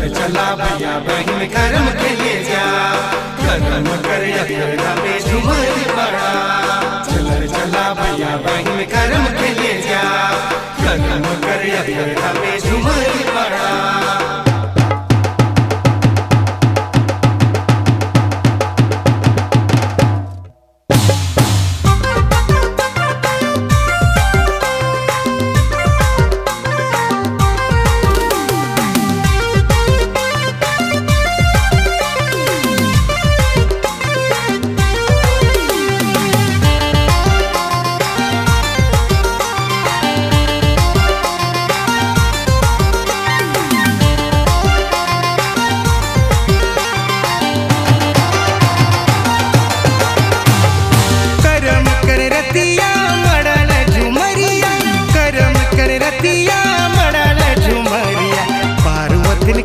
चला भैया बहन कर्म के ले जा, कर्म कर अयोध्या में झूमर पड़ा। चला भैया बहन कर्म के ले जा, कर्म कर अयोध्या में झूमर पड़ा।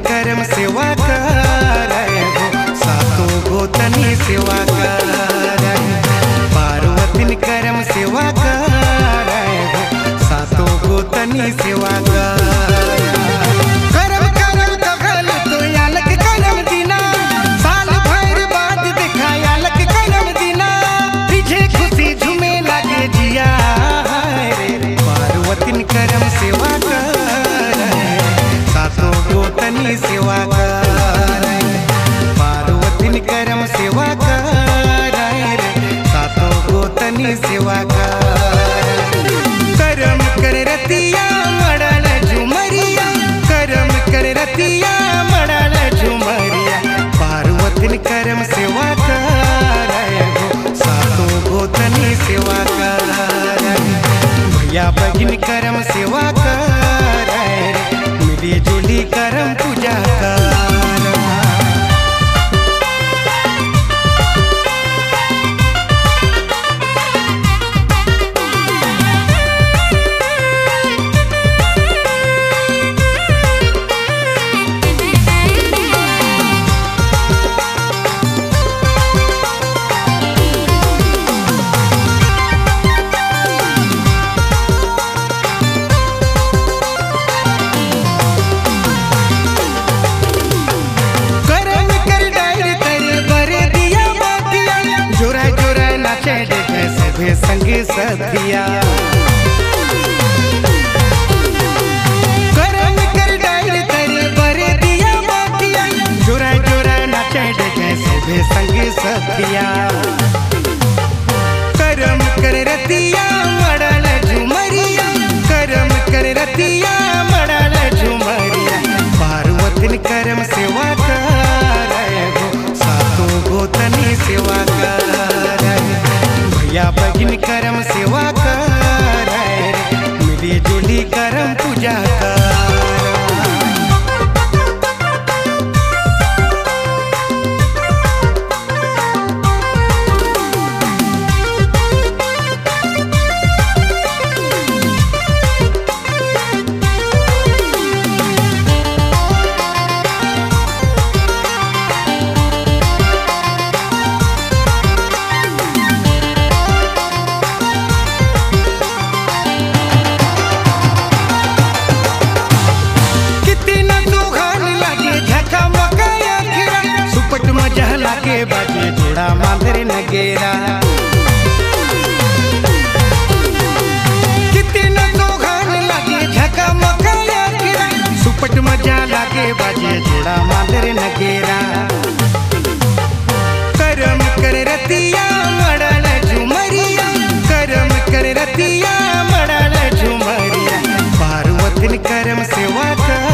कर्म सेवा कर सातों गोतनी सेवा कर, पार्वती कर्म सेवा कर सातों गोतनी सेवा कर। कर्म कर्म कखल तो यालक कर्म दिना, साल भर बाद देखा यालक कर्म दिना, तुझे खुशी झूमे लागे जिया। पार्वती कर्म सेवा कर सातों गोतनी सेवा कर, पार्वती कर्म सेवा कर सातों गोतनी सेवा कर। कर्म कर रतिया मड़ल झुमरिया, कर्म कर रतिया मड़ल झुमरिया, पार्वती कर्म सेवा कर सातों गोतनी सेवा कर। भैया बहिन कर्म सेवा कर, मिली जुली कर्म पूजा कर। संगे सथिया कर्म कर डायर तेरे बरे दिया बातिया, जोरा जोरा नाचे देखे सभे संगे सथिया। कर्म कर रतिया मड़ल झुमरिया, कर्म कर रतिया मड़ल झुमरिया, पार्वती कर्म सेवा कर सातों गोतनी सेवा कर। भैया बहिन कर्म सेवा कर, मिली जुली कर्म पूजा कर। बाजे जोड़ा मांदर नगेरा, कितना सोहान लागे झका मकाया गिरा, सुपट मजा लागे बाजे जोड़ा मांदर नगेरा। कर्म कर रतिया मड़ल झुमरिया, कर्म कर रतिया मड़ल झुमरिया, पार्वती कर्म सेवा कर